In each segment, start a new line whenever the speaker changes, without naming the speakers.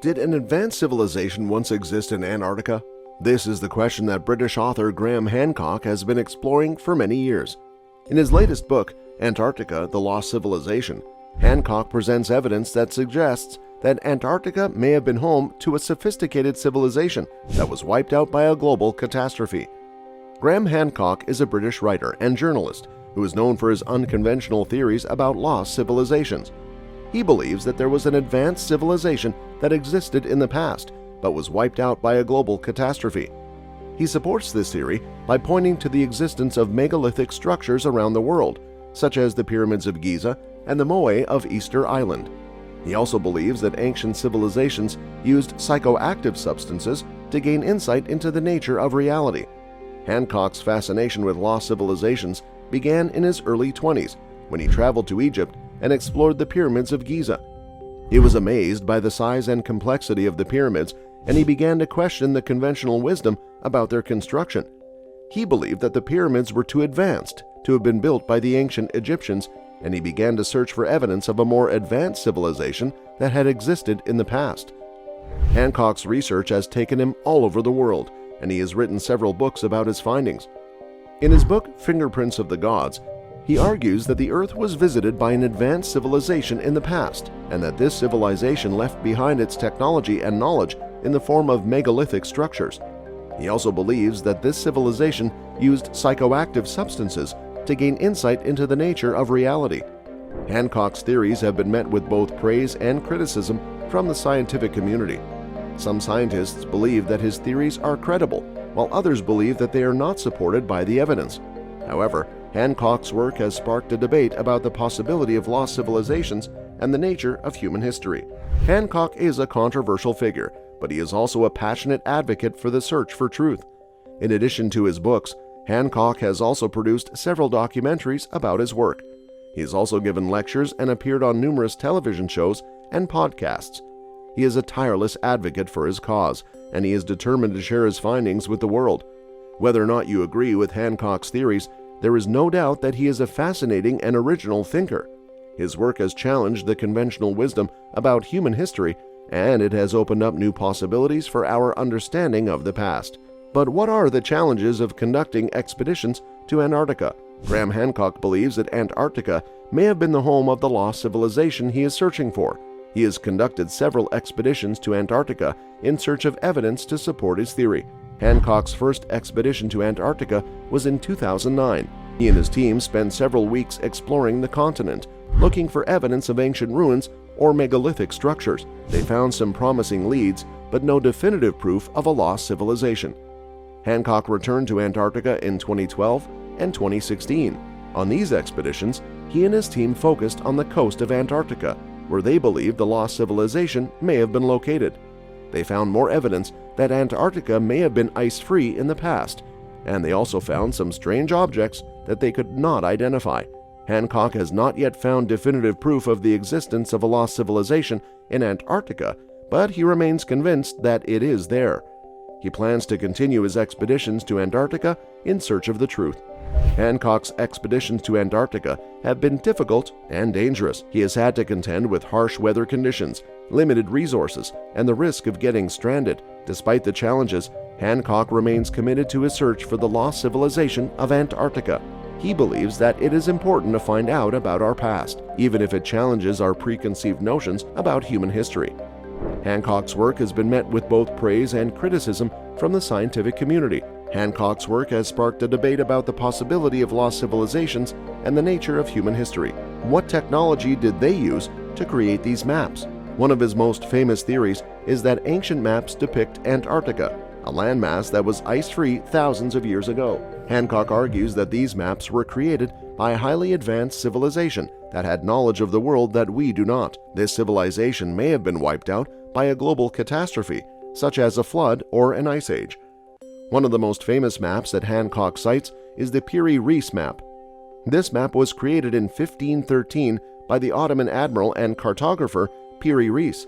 Did an advanced civilization once exist in Antarctica? This is the question that British author Graham Hancock has been exploring for many years. In his latest book, Antarctica: The Lost Civilization, Hancock presents evidence that suggests that Antarctica may have been home to a sophisticated civilization that was wiped out by a global catastrophe. Graham Hancock is a British writer and journalist who is known for his unconventional theories about lost civilizations. He believes that there was an advanced civilization that existed in the past but was wiped out by a global catastrophe. He supports this theory by pointing to the existence of megalithic structures around the world, such as the pyramids of Giza and the moai of Easter Island. He also believes that ancient civilizations used psychoactive substances to gain insight into the nature of reality. Hancock's fascination with lost civilizations began in his early 20s when he traveled to Egypt and explored the pyramids of Giza. He was amazed by the size and complexity of the pyramids, and he began to question the conventional wisdom about their construction. He believed that the pyramids were too advanced to have been built by the ancient Egyptians, and he began to search for evidence of a more advanced civilization that had existed in the past. Hancock's research has taken him all over the world, and he has written several books about his findings. In his book, Fingerprints of the Gods, he argues that the Earth was visited by an advanced civilization in the past, and that this civilization left behind its technology and knowledge in the form of megalithic structures. He also believes that this civilization used psychoactive substances to gain insight into the nature of reality. Hancock's theories have been met with both praise and criticism from the scientific community. Some scientists believe that his theories are credible, while others believe that they are not supported by the evidence. However, Hancock's work has sparked a debate about the possibility of lost civilizations and the nature of human history. Hancock is a controversial figure, but he is also a passionate advocate for the search for truth. In addition to his books, Hancock has also produced several documentaries about his work. He has also given lectures and appeared on numerous television shows and podcasts. He is a tireless advocate for his cause, and he is determined to share his findings with the world. Whether or not you agree with Hancock's theories, there is no doubt that he is a fascinating and original thinker. His work has challenged the conventional wisdom about human history, and it has opened up new possibilities for our understanding of the past. But what are the challenges of conducting expeditions to Antarctica? Graham Hancock believes that Antarctica may have been the home of the lost civilization he is searching for. He has conducted several expeditions to Antarctica in search of evidence to support his theory. Hancock's first expedition to Antarctica was in 2009. He and his team spent several weeks exploring the continent, looking for evidence of ancient ruins or megalithic structures. They found some promising leads, but no definitive proof of a lost civilization. Hancock returned to Antarctica in 2012 and 2016. On these expeditions, he and his team focused on the coast of Antarctica, where they believed the lost civilization may have been located. They found more evidence that Antarctica may have been ice-free in the past, and they also found some strange objects that they could not identify. Hancock has not yet found definitive proof of the existence of a lost civilization in Antarctica, but he remains convinced that it is there. He plans to continue his expeditions to Antarctica in search of the truth. Hancock's expeditions to Antarctica have been difficult and dangerous. He has had to contend with harsh weather conditions, limited resources, and the risk of getting stranded. Despite the challenges, Hancock remains committed to his search for the lost civilization of Antarctica. He believes that it is important to find out about our past, even if it challenges our preconceived notions about human history. Hancock's work has been met with both praise and criticism from the scientific community. Hancock's work has sparked a debate about the possibility of lost civilizations and the nature of human history. What technology did they use to create these maps? One of his most famous theories is that ancient maps depict Antarctica, a landmass that was ice-free thousands of years ago. Hancock argues that these maps were created by a highly advanced civilization that had knowledge of the world that we do not. This civilization may have been wiped out by a global catastrophe, such as a flood or an ice age. One of the most famous maps that Hancock cites is the Piri-Reis map. This map was created in 1513 by the Ottoman admiral and cartographer Piri-Reis.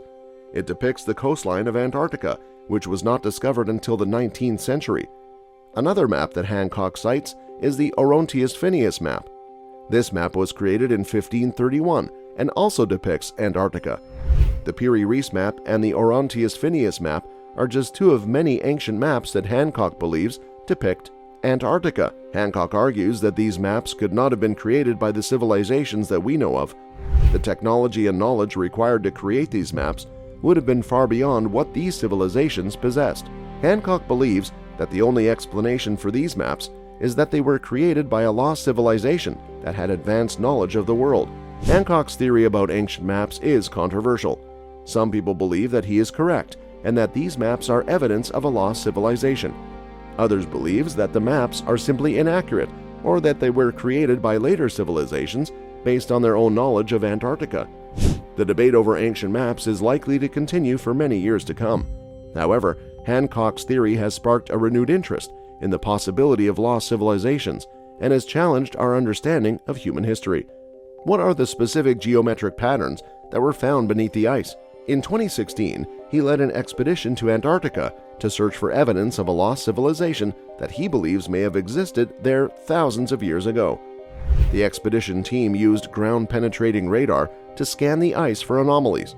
It depicts the coastline of Antarctica, which was not discovered until the 19th century. Another map that Hancock cites is the Orontius Phineus map. This map was created in 1531 and also depicts Antarctica. The Piri-Reis map and the Orontius-Phineas map are just two of many ancient maps that Hancock believes depict Antarctica. Hancock argues that these maps could not have been created by the civilizations that we know of. The technology and knowledge required to create these maps would have been far beyond what these civilizations possessed. Hancock believes that the only explanation for these maps is that they were created by a lost civilization that had advanced knowledge of the world. Hancock's theory about ancient maps is controversial. Some people believe that he is correct and that these maps are evidence of a lost civilization. Others believe that the maps are simply inaccurate or that they were created by later civilizations based on their own knowledge of Antarctica. The debate over ancient maps is likely to continue for many years to come. However, Hancock's theory has sparked a renewed interest in the possibility of lost civilizations and has challenged our understanding of human history. What are the specific geometric patterns that were found beneath the ice? In 2016, he led an expedition to Antarctica to search for evidence of a lost civilization that he believes may have existed there thousands of years ago. The expedition team used ground-penetrating radar to scan the ice for anomalies.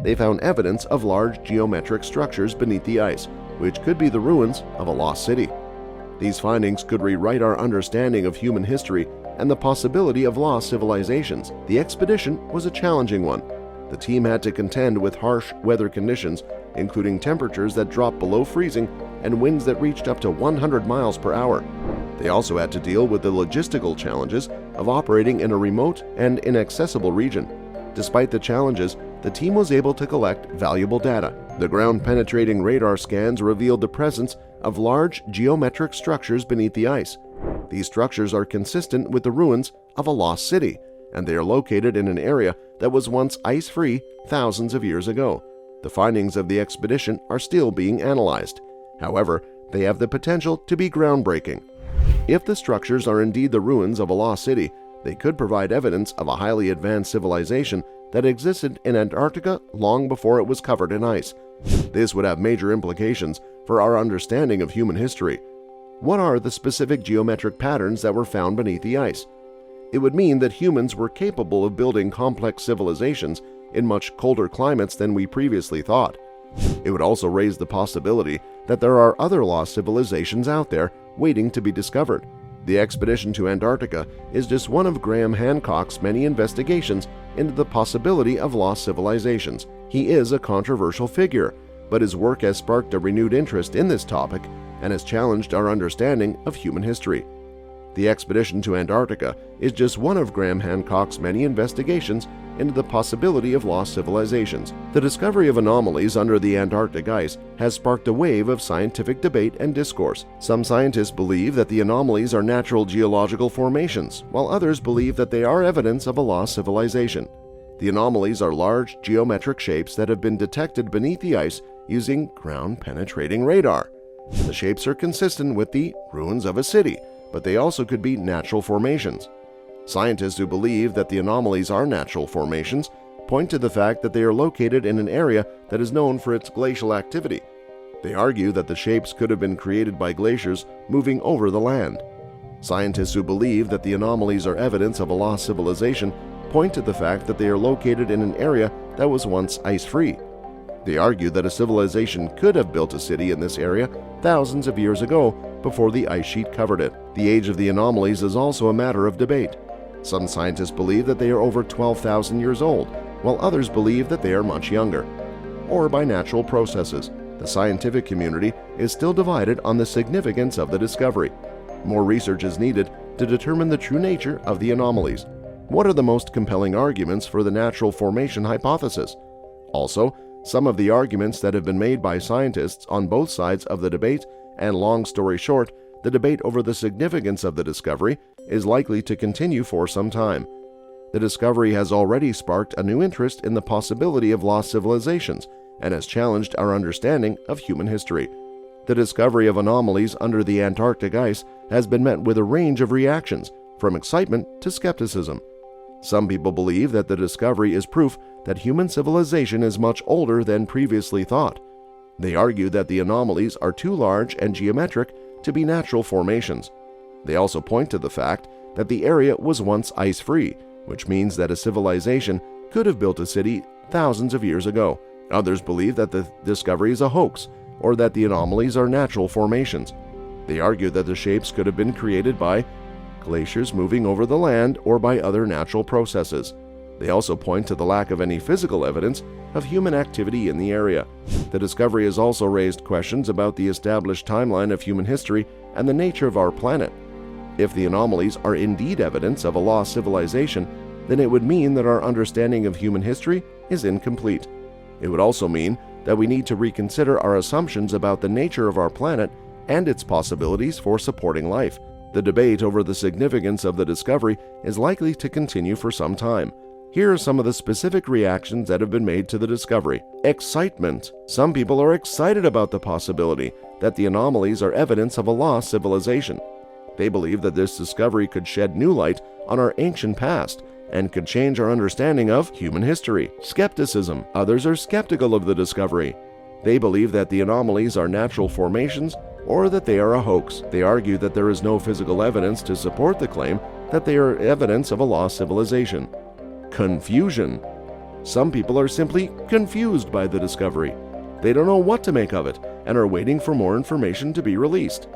They found evidence of large geometric structures beneath the ice, which could be the ruins of a lost city. These findings could rewrite our understanding of human history and the possibility of lost civilizations. The expedition was a challenging one. The team had to contend with harsh weather conditions, including temperatures that dropped below freezing and winds that reached up to 100 miles per hour. They also had to deal with the logistical challenges of operating in a remote and inaccessible region. Despite the challenges, the team was able to collect valuable data. The ground-penetrating radar scans revealed the presence of large geometric structures beneath the ice. These structures are consistent with the ruins of a lost city, and they are located in an area that was once ice-free thousands of years ago. The findings of the expedition are still being analyzed. However, they have the potential to be groundbreaking. If the structures are indeed the ruins of a lost city, they could provide evidence of a highly advanced civilization that existed in Antarctica long before it was covered in ice. This would have major implications for our understanding of human history. What are the specific geometric patterns that were found beneath the ice? It would mean that humans were capable of building complex civilizations in much colder climates than we previously thought. It would also raise the possibility that there are other lost civilizations out there waiting to be discovered. The expedition to Antarctica is just one of Graham Hancock's many investigations into the possibility of lost civilizations. He is a controversial figure, but his work has sparked a renewed interest in this topic and has challenged our understanding of human history. The expedition to Antarctica is just one of Graham Hancock's many investigations into the possibility of lost civilizations. The discovery of anomalies under the Antarctic ice has sparked a wave of scientific debate and discourse. Some scientists believe that the anomalies are natural geological formations, while others believe that they are evidence of a lost civilization. The anomalies are large geometric shapes that have been detected beneath the ice using ground-penetrating radar. The shapes are consistent with the ruins of a city, but they also could be natural formations. Scientists who believe that the anomalies are natural formations point to the fact that they are located in an area that is known for its glacial activity. They argue that the shapes could have been created by glaciers moving over the land. Scientists who believe that the anomalies are evidence of a lost civilization point to the fact that they are located in an area that was once ice-free. They argue that a civilization could have built a city in this area thousands of years ago before the ice sheet covered it. The age of the anomalies is also a matter of debate. Some scientists believe that they are over 12,000 years old, while others believe that they are much younger, or by natural processes. The scientific community is still divided on the significance of the discovery. More research is needed to determine the true nature of the anomalies. What are the most compelling arguments for the natural formation hypothesis? Also, some of the arguments that have been made by scientists on both sides of the debate, and long story short, the debate over the significance of the discovery is likely to continue for some time. The discovery has already sparked a new interest in the possibility of lost civilizations and has challenged our understanding of human history. The discovery of anomalies under the Antarctic ice has been met with a range of reactions, from excitement to skepticism. Some people believe that the discovery is proof that human civilization is much older than previously thought. They argue that the anomalies are too large and geometric to be natural formations. They also point to the fact that the area was once ice-free, which means that a civilization could have built a city thousands of years ago. Others believe that the discovery is a hoax, or that the anomalies are natural formations. They argue that the shapes could have been created by glaciers moving over the land or by other natural processes. They also point to the lack of any physical evidence of human activity in the area. The discovery has also raised questions about the established timeline of human history and the nature of our planet. If the anomalies are indeed evidence of a lost civilization, then it would mean that our understanding of human history is incomplete. It would also mean that we need to reconsider our assumptions about the nature of our planet and its possibilities for supporting life. The debate over the significance of the discovery is likely to continue for some time. Here are some of the specific reactions that have been made to the discovery. Excitement. Some people are excited about the possibility that the anomalies are evidence of a lost civilization. They believe that this discovery could shed new light on our ancient past and could change our understanding of human history. Skepticism. Others are skeptical of the discovery. They believe that the anomalies are natural formations or that they are a hoax. They argue that there is no physical evidence to support the claim that they are evidence of a lost civilization. Confusion. Some people are simply confused by the discovery. They don't know what to make of it and are waiting for more information to be released.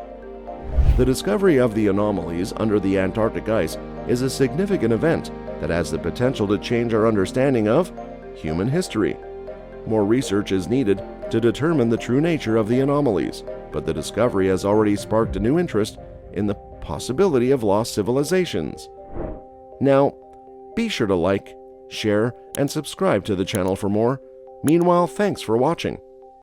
The discovery of the anomalies under the Antarctic ice is a significant event that has the potential to change our understanding of human history. More research is needed to determine the true nature of the anomalies, but the discovery has already sparked a new interest in the possibility of lost civilizations. Now, be sure to like, share, and subscribe to the channel for more. Meanwhile, thanks for watching.